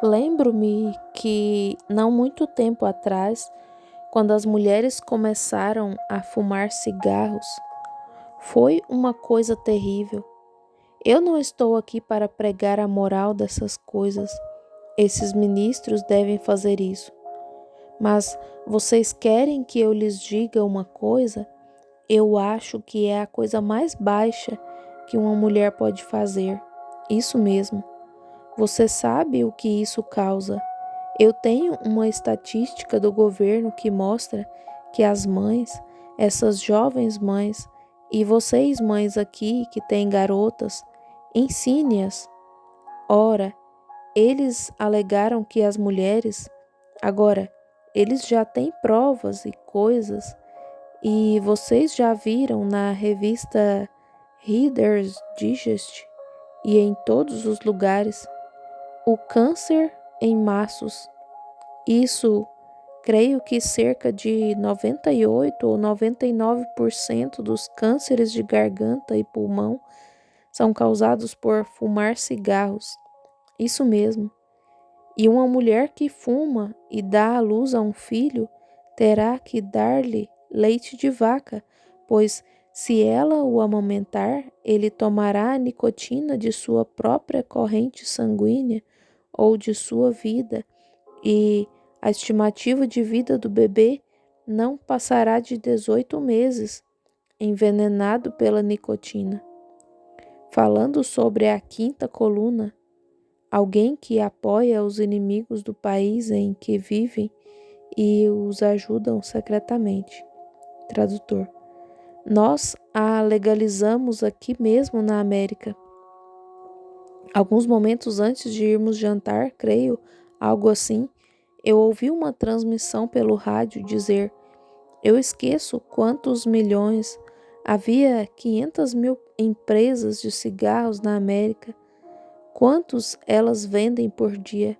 Lembro-me que não muito tempo atrás, quando as mulheres começaram a fumar cigarros, foi uma coisa terrível. Eu não estou aqui para pregar a moral dessas coisas. Esses ministros devem fazer isso. Mas vocês querem que eu lhes diga uma coisa? Eu acho que é a coisa mais baixa que uma mulher pode fazer. Isso mesmo. Você sabe o que isso causa? Eu tenho uma estatística do governo que mostra que as mães, essas jovens mães, e vocês mães aqui que têm garotas, ensine-as. Ora, eles alegaram que as mulheres, agora, eles já têm provas e coisas, e vocês já viram na revista Reader's Digest e em todos os lugares o câncer em maços. Isso, creio que cerca de 98 ou 99% dos cânceres de garganta e pulmão são causados por fumar cigarros. Isso mesmo. E uma mulher que fuma e dá à luz a um filho terá que dar-lhe leite de vaca, pois se ela o amamentar, ele tomará a nicotina de sua própria corrente sanguínea ou de sua vida, e a estimativa de vida do bebê não passará de 18 meses, envenenado pela nicotina. Falando sobre a quinta coluna, alguém que apoia os inimigos do país em que vivem e os ajudam secretamente. Tradutor. Nós a legalizamos aqui mesmo na América. Alguns momentos antes de irmos jantar, creio, algo assim, eu ouvi uma transmissão pelo rádio dizer: eu esqueço quantos milhões. Havia 500 mil empresas de cigarros na América. Quantos elas vendem por dia?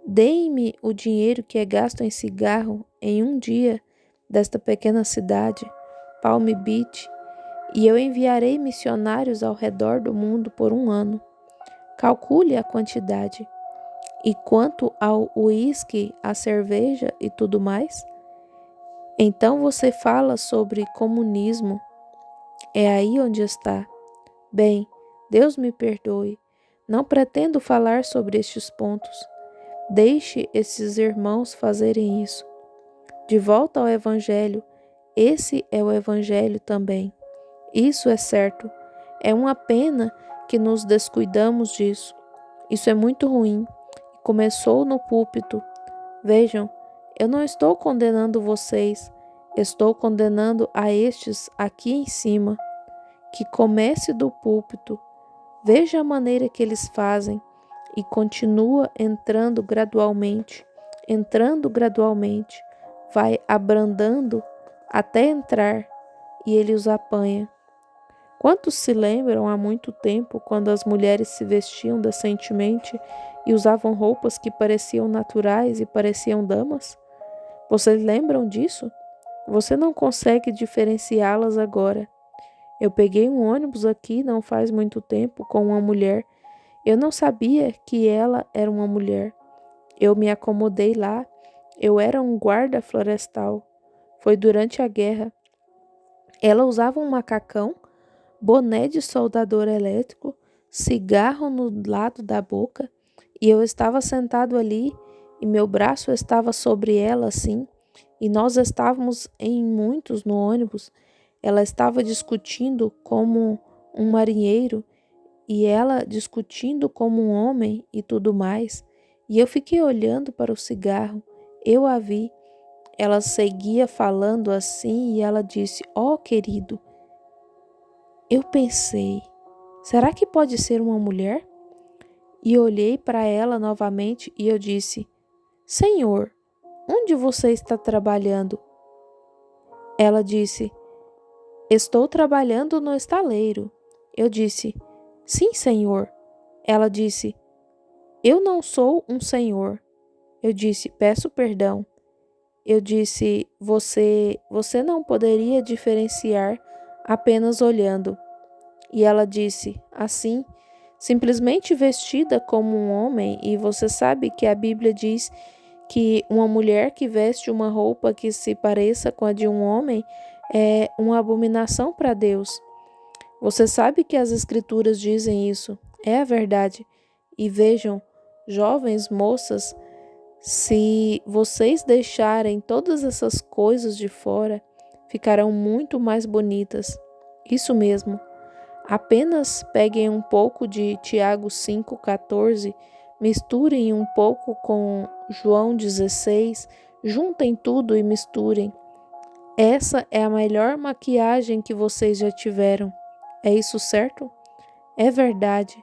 Deem-me o dinheiro que é gasto em cigarro em um dia desta pequena cidade, Palm Beach, e eu enviarei missionários ao redor do mundo por um ano. Calcule a quantidade. E quanto ao uísque, à cerveja e tudo mais? Então você fala sobre comunismo. É aí onde está. Bem, Deus me perdoe. Não pretendo falar sobre estes pontos. Deixe esses irmãos fazerem isso. De volta ao Evangelho, esse é o Evangelho também. Isso é certo. É uma pena que nos descuidamos disso. Isso é muito ruim. Começou no púlpito. Vejam, eu não estou condenando vocês, estou condenando a estes aqui em cima. Que comece do púlpito. Veja a maneira que eles fazem e continua entrando gradualmente, vai abrandando até entrar e ele os apanha. Quantos se lembram há muito tempo quando as mulheres se vestiam decentemente e usavam roupas que pareciam naturais e pareciam damas? Vocês lembram disso? Você não consegue diferenciá-las agora. Eu peguei um ônibus aqui não faz muito tempo com uma mulher. Eu não sabia que ela era uma mulher. Eu me acomodei lá. Eu era um guarda florestal. Foi durante a guerra. Ela usava um macacão, boné de soldador elétrico, cigarro no lado da boca, e eu estava sentado ali e meu braço estava sobre ela assim, e nós estávamos em muitos no ônibus. Ela estava discutindo como um marinheiro e ela discutindo como um homem e tudo mais. E eu fiquei olhando para o cigarro. Eu a vi. Ela seguia falando assim e ela disse: "Oh, querido." Eu pensei: será que pode ser uma mulher? E olhei para ela novamente e eu disse: "Senhor, onde você está trabalhando?" Ela disse: "Estou trabalhando no estaleiro." Eu disse: "Sim, senhor." Ela disse: "Eu não sou um senhor." Eu disse: "Peço perdão." Eu disse: Você não poderia diferenciar apenas olhando." E ela disse: "Assim, simplesmente vestida como um homem, e você sabe que a Bíblia diz que uma mulher que veste uma roupa que se pareça com a de um homem é uma abominação para Deus. Você sabe que as Escrituras dizem isso, é a verdade. E vejam, jovens moças, se vocês deixarem todas essas coisas de fora, ficarão muito mais bonitas. Isso mesmo. Apenas peguem um pouco de Tiago 5,14, misturem um pouco com João 16, juntem tudo e misturem. Essa é a melhor maquiagem que vocês já tiveram. É isso certo? É verdade.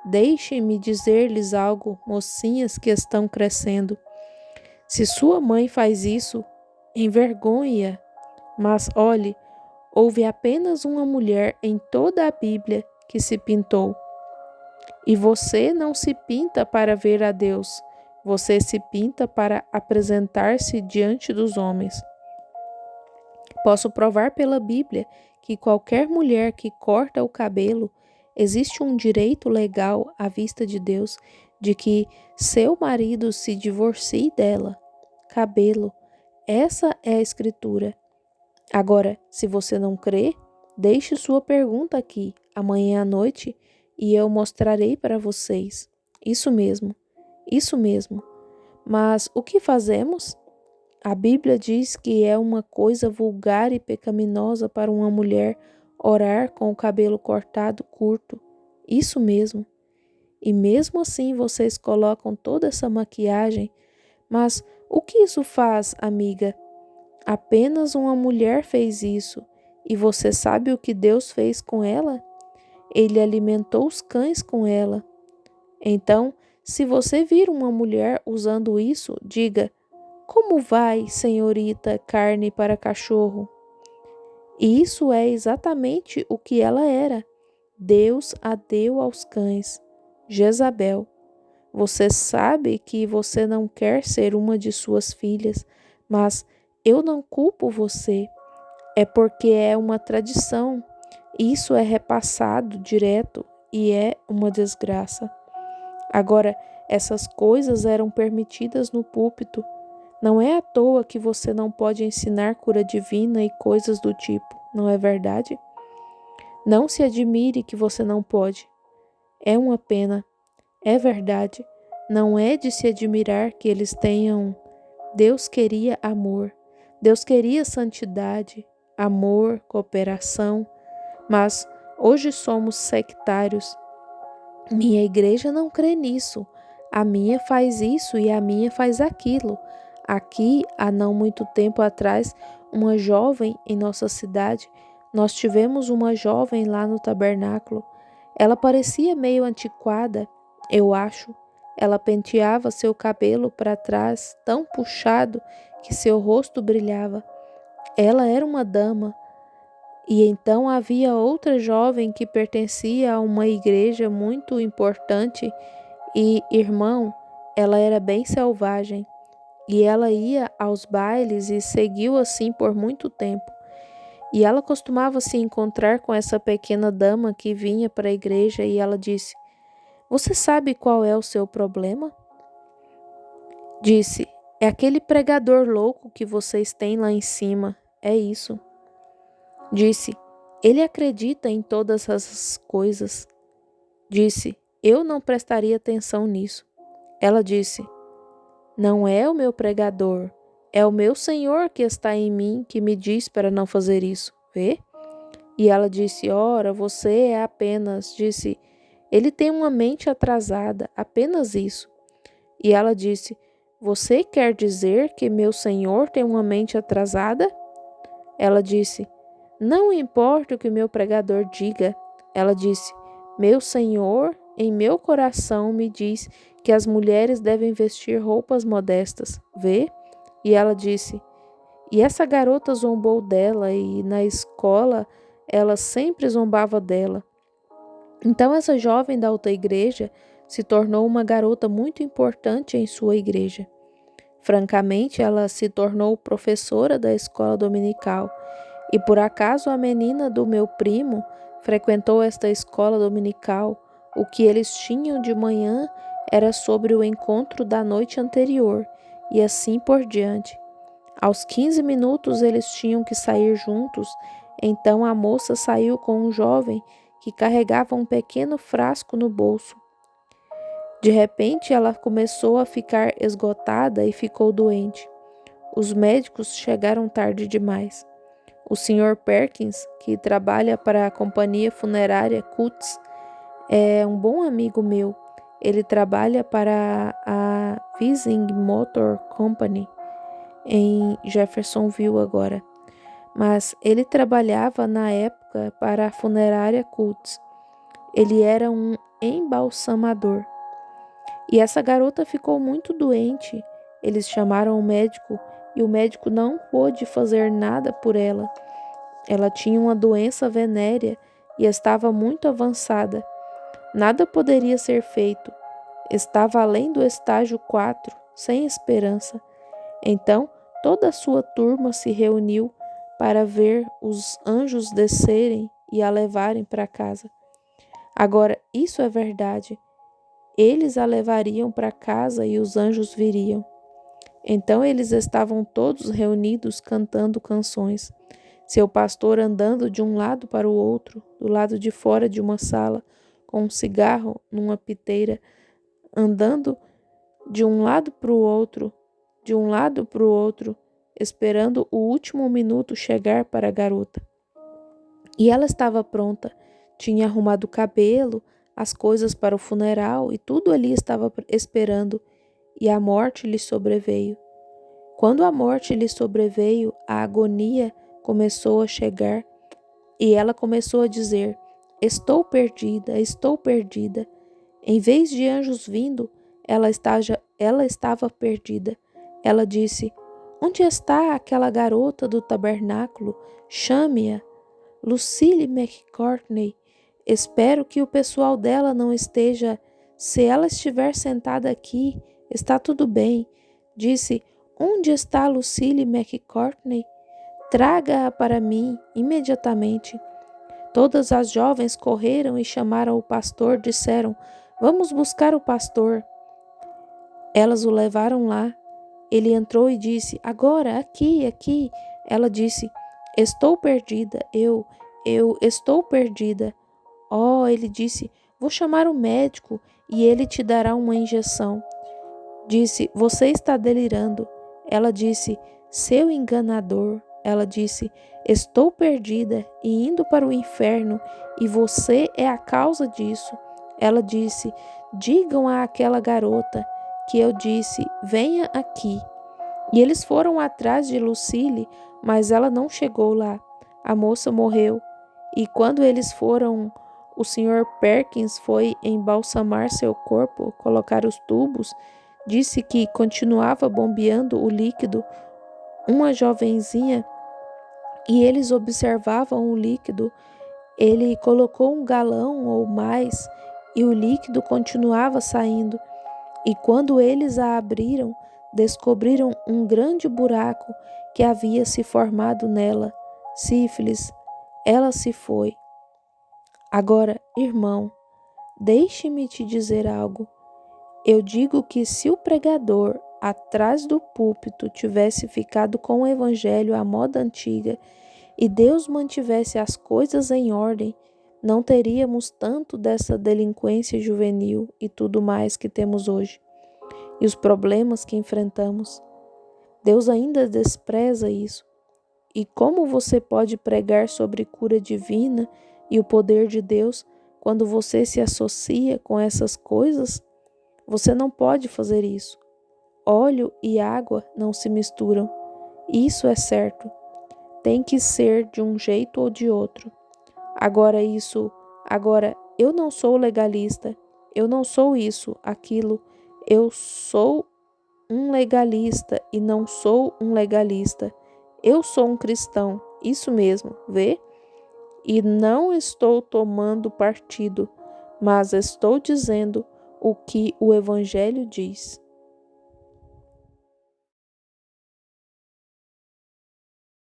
Deixem-me dizer-lhes algo, mocinhas que estão crescendo. Se sua mãe faz isso, envergonhe-a. Mas olhe, houve apenas uma mulher em toda a Bíblia que se pintou. E você não se pinta para ver a Deus, você se pinta para apresentar-se diante dos homens. Posso provar pela Bíblia que qualquer mulher que corta o cabelo, existe um direito legal à vista de Deus de que seu marido se divorcie dela. Cabelo, essa é a Escritura. Agora, se você não crê, deixe sua pergunta aqui amanhã à noite e eu mostrarei para vocês. Isso mesmo, isso mesmo. Mas o que fazemos? A Bíblia diz que é uma coisa vulgar e pecaminosa para uma mulher orar com o cabelo cortado curto. Isso mesmo. E mesmo assim vocês colocam toda essa maquiagem. Mas o que isso faz, amiga? Apenas uma mulher fez isso. E você sabe o que Deus fez com ela? Ele alimentou os cães com ela. Então, se você vir uma mulher usando isso, diga: como vai, senhorita, carne para cachorro? E isso é exatamente o que ela era. Deus a deu aos cães. Jezabel, você sabe que você não quer ser uma de suas filhas, mas eu não culpo você. É porque é uma tradição. Isso é repassado direto e é uma desgraça. Agora, essas coisas eram permitidas no púlpito. Não é à toa que você não pode ensinar cura divina e coisas do tipo, não é verdade? Não se admire que você não pode. É uma pena. É verdade. Não é de se admirar que eles tenham. Deus queria amor. Deus queria santidade, amor, cooperação. Mas hoje somos sectários. Minha igreja não crê nisso. A minha faz isso e a minha faz aquilo. Aqui, há não muito tempo atrás, uma jovem em nossa cidade, nós tivemos uma jovem lá no tabernáculo. Ela parecia meio antiquada, eu acho. Ela penteava seu cabelo para trás, tão puxado que seu rosto brilhava. Ela era uma dama. E então havia outra jovem que pertencia a uma igreja muito importante e, irmão, ela era bem selvagem. E ela ia aos bailes e seguiu assim por muito tempo. E ela costumava se encontrar com essa pequena dama que vinha para a igreja e ela disse: você sabe qual é o seu problema? Disse: é aquele pregador louco que vocês têm lá em cima. É isso. Disse: ele acredita em todas essas coisas. Disse: eu não prestaria atenção nisso. Ela disse: não é o meu pregador, é o meu Senhor que está em mim que me diz para não fazer isso. Vê? E ela disse: ora, você é apenas. Disse: ele tem uma mente atrasada, apenas isso. E ela disse: você quer dizer que meu Senhor tem uma mente atrasada? Ela disse: não importa o que meu pregador diga. Ela disse: meu Senhor, em meu coração, me diz que as mulheres devem vestir roupas modestas. Vê? E ela disse: e essa garota zombou dela e na escola ela sempre zombava dela. Então essa jovem da outra igreja se tornou uma garota muito importante em sua igreja. Francamente, ela se tornou professora da escola dominical. E por acaso a menina do meu primo frequentou esta escola dominical, O que eles tinham de manhã era sobre o encontro da noite anterior, e assim por diante. Aos 15 minutos eles tinham que sair juntos, então a moça saiu com um jovem que carregava um pequeno frasco no bolso. De repente ela começou a ficar esgotada e ficou doente. Os médicos chegaram tarde demais. O Sr. Perkins, que trabalha para a companhia funerária Coutts, é um bom amigo meu. Ele trabalha para a Vising Motor Company em Jeffersonville agora. Mas ele trabalhava na época para a funerária Coutts. Ele era um embalsamador. E essa garota ficou muito doente. Eles chamaram o médico e o médico não pôde fazer nada por ela. Ela tinha uma doença venérea e estava muito avançada. Nada poderia ser feito. Estava além do estágio 4, sem esperança. Então, toda a sua turma se reuniu para ver os anjos descerem e a levarem para casa. Agora, isso é verdade. Eles a levariam para casa e os anjos viriam. Então eles estavam todos reunidos cantando canções. Seu pastor andando de um lado para o outro, do lado de fora de uma sala, com um cigarro numa piteira, andando de um lado para o outro, de um lado para o outro, esperando o último minuto chegar para a garota. E ela estava pronta, tinha arrumado o cabelo, as coisas para o funeral e tudo ali estava esperando, e a morte lhe sobreveio. Quando a morte lhe sobreveio, a agonia começou a chegar e ela começou a dizer: estou perdida, estou perdida. Em vez de anjos vindo, ela estava perdida. Ela disse: onde está aquela garota do tabernáculo? Chame-a. Lucille McCartney. Espero que o pessoal dela não esteja. Se ela estiver sentada aqui, está tudo bem. Disse: onde está Lucille McCartney? Traga-a para mim imediatamente. Todas as jovens correram e chamaram o pastor, disseram: vamos buscar o pastor. Elas o levaram lá. Ele entrou e disse: agora, aqui, aqui. Ela disse: estou perdida, eu estou perdida. Oh, ele disse: vou chamar o médico e ele te dará uma injeção. Disse: você está delirando. Ela disse: seu enganador. Ela disse: estou perdida e indo para o inferno e você é a causa disso. Ela disse: digam àquela garota que eu disse: venha aqui. E eles foram atrás de Lucille, mas ela não chegou lá. A moça morreu. E quando eles foram, o Sr. Perkins foi embalsamar seu corpo, colocar os tubos, disse que continuava bombeando o líquido. Uma jovenzinha, e eles observavam o líquido. Ele colocou um galão ou mais e o líquido continuava saindo. E quando eles a abriram, descobriram um grande buraco que havia se formado nela. Sífilis, ela se foi. Agora, irmão, deixe-me te dizer algo. Eu digo que se o pregador, atrás do púlpito, tivesse ficado com o evangelho à moda antiga e Deus mantivesse as coisas em ordem, não teríamos tanto dessa delinquência juvenil e tudo mais que temos hoje. E os problemas que enfrentamos. Deus ainda despreza isso. E como você pode pregar sobre cura divina e o poder de Deus quando você se associa com essas coisas? Você não pode fazer isso. Óleo e água não se misturam. Isso é certo. Tem que ser de um jeito ou de outro. Agora eu não sou legalista. Eu não sou isso, aquilo. Eu sou um legalista e não sou um legalista. Eu sou um cristão, isso mesmo, vê? E não estou tomando partido, mas estou dizendo o que o Evangelho diz.